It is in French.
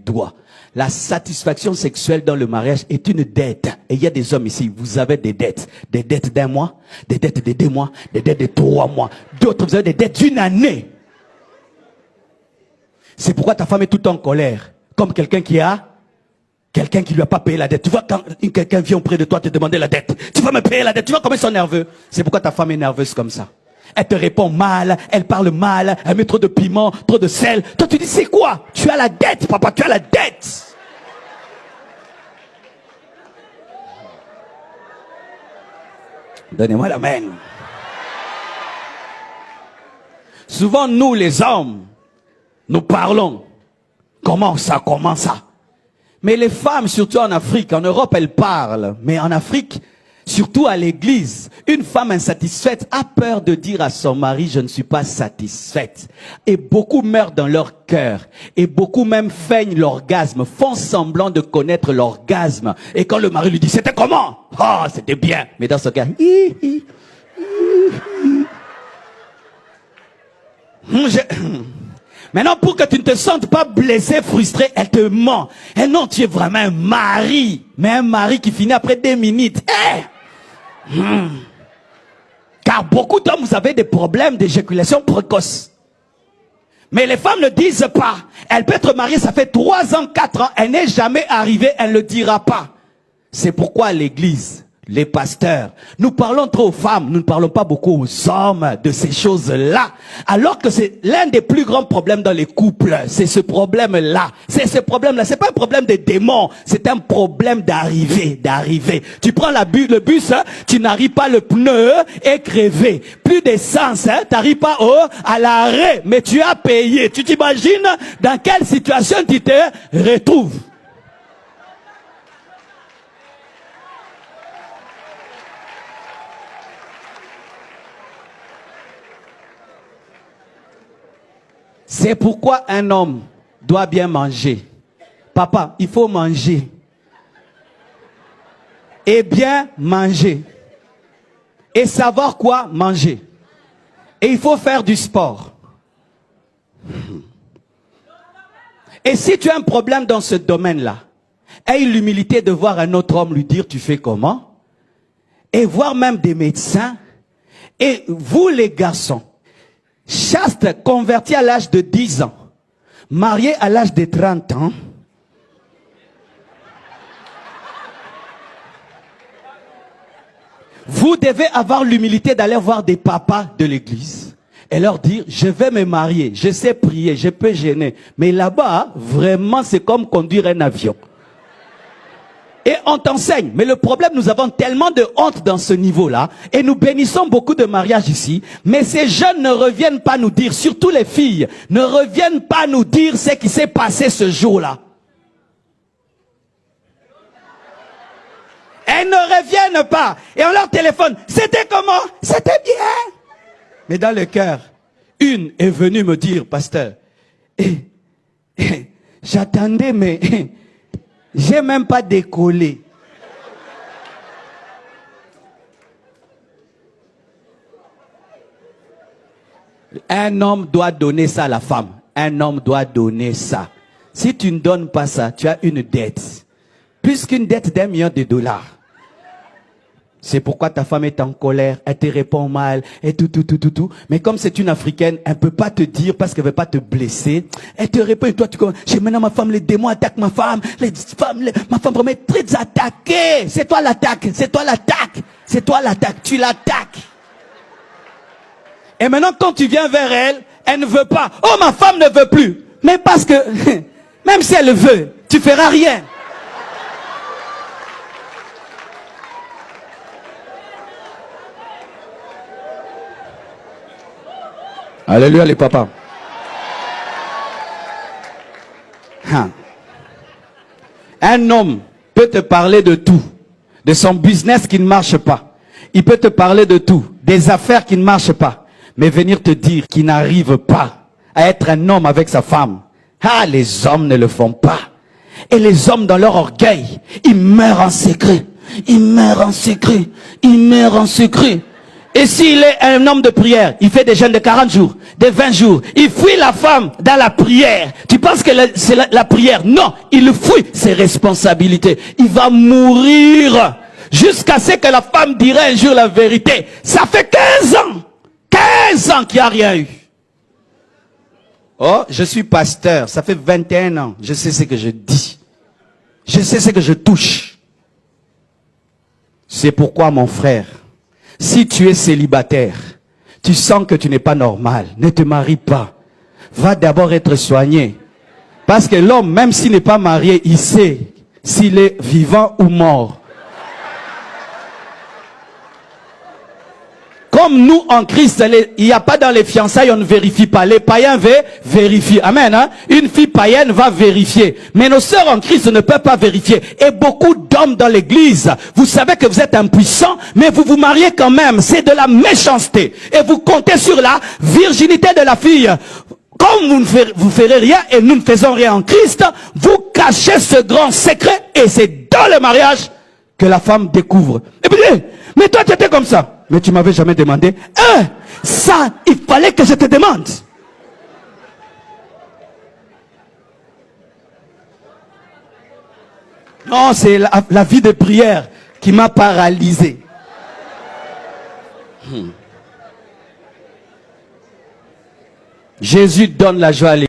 doigts. La satisfaction sexuelle dans le mariage est une dette. Et il y a des hommes ici, vous avez des dettes. Des dettes d'1 mois, des dettes de 2 mois, des dettes de 3 mois. D'autres, vous avez des dettes d'1 année. C'est pourquoi ta femme est tout en colère. Comme quelqu'un qui lui a pas payé la dette. Tu vois, quand quelqu'un vient auprès de toi te demander la dette, tu vas me payer la dette. Tu vois comment ils sont nerveux. C'est pourquoi ta femme est nerveuse comme ça. Elle te répond mal, elle parle mal, elle met trop de piment, trop de sel. Toi, tu dis, c'est quoi? Tu as la dette, papa, tu as la dette. Donnez-moi la main. Souvent, nous, les hommes, nous parlons. Comment ça? Mais les femmes, surtout en Afrique, en Europe, elles parlent. Mais en Afrique, surtout à l'église, une femme insatisfaite a peur de dire à son mari, je ne suis pas satisfaite. Et beaucoup meurent dans leur cœur. Et beaucoup même feignent l'orgasme, font semblant de connaître l'orgasme. Et quand le mari lui dit, c'était comment? Ah, c'était bien. Mais dans ce cas, Maintenant, pour que tu ne te sentes pas blessé, frustré, elle te ment. Et non, tu es vraiment un mari. Mais un mari qui finit après 2 minutes. Car beaucoup d'hommes, vous avez des problèmes d'éjaculation précoce. Mais les femmes ne disent pas. Elle peut être mariée, ça fait 3 ans, 4 ans. Elle n'est jamais arrivée, elle ne le dira pas. C'est pourquoi l'église, les pasteurs, nous parlons trop aux femmes, nous ne parlons pas beaucoup aux hommes de ces choses-là. Alors que c'est l'un des plus grands problèmes dans les couples. C'est ce problème-là. C'est ce problème-là. C'est pas un problème de démons. C'est un problème d'arrivée. Tu prends le bus, hein, tu n'arrives pas, le pneu est crevé. Plus d'essence, hein, tu n'arrives pas à l'arrêt, mais tu as payé. Tu t'imagines dans quelle situation tu te retrouves? C'est pourquoi un homme doit bien manger. Papa, il faut manger. Et bien manger. Et savoir quoi manger. Et il faut faire du sport. Et si tu as un problème dans ce domaine-là, aie l'humilité de voir un autre homme lui dire tu fais comment. Et voir même des médecins. Et vous les garçons, chaste, converti à l'âge de 10 ans, marié à l'âge de 30 ans, vous devez avoir l'humilité d'aller voir des papas de l'église et leur dire, je vais me marier, je sais prier, je peux gêner, mais là-bas, vraiment, c'est comme conduire un avion. Et on t'enseigne. Mais le problème, nous avons tellement de honte dans ce niveau-là. Et nous bénissons beaucoup de mariages ici. Mais ces jeunes ne reviennent pas nous dire, surtout les filles, ne reviennent pas nous dire ce qui s'est passé ce jour-là. Elles ne reviennent pas. Et on leur téléphone. C'était comment? C'était bien. Mais dans le cœur, une est venue me dire, pasteur, j'attendais, mais j'ai même pas décollé. Un homme doit donner ça à la femme. Un homme doit donner ça. Si tu ne donnes pas ça, tu as une dette. Plus qu'une dette d'1 million de dollars. C'est pourquoi ta femme est en colère, elle te répond mal, et tout. Mais comme c'est une Africaine, elle ne peut pas te dire parce qu'elle ne veut pas te blesser. Elle te répond, et toi tu commences, j'ai maintenant ma femme, les démons attaquent ma femme, ma femme vraiment est très attaquée. C'est toi l'attaque, tu l'attaques. Et maintenant quand tu viens vers elle, elle ne veut pas. Oh, ma femme ne veut plus. Mais parce que, même si elle veut, tu feras rien. Alléluia les papas. Un homme peut te parler de tout. De son business qui ne marche pas. Il peut te parler de tout. Des affaires qui ne marchent pas. Mais venir te dire qu'il n'arrive pas à être un homme avec sa femme. Ah, les hommes ne le font pas. Et les hommes dans leur orgueil, ils meurent en secret. Ils meurent en secret. Et s'il est un homme de prière, il fait des jeûnes de 40 jours, de 20 jours. Il fuit la femme dans la prière. Tu penses que c'est la prière? Non, il fuit ses responsabilités. Il va mourir jusqu'à ce que la femme dirait un jour la vérité. Ça fait 15 ans qu'il n'y a rien eu. Oh, je suis pasteur, ça fait 21 ans. Je sais ce que je dis. Je sais ce que je touche. C'est pourquoi, mon frère, si tu es célibataire, tu sens que tu n'es pas normal, ne te marie pas. Va d'abord être soigné. Parce que l'homme, même s'il n'est pas marié, il sait s'il est vivant ou mort. Comme nous, en Christ, il n'y a pas dans les fiançailles, on ne vérifie pas. Les païens vérifient. Amen. Hein? Une fille païenne va vérifier. Mais nos sœurs en Christ ne peuvent pas vérifier. Et beaucoup d'hommes dans l'église, vous savez que vous êtes impuissants, mais vous vous mariez quand même. C'est de la méchanceté. Et vous comptez sur la virginité de la fille. Comme vous ferez rien et nous ne faisons rien en Christ, vous cachez ce grand secret et c'est dans le mariage que la femme découvre. Et puis, mais toi tu étais comme ça. Mais tu m'avais jamais demandé. Ça, il fallait que je te demande. Non, c'est la vie de prière qui m'a paralysé. Jésus donne la joie à l'église.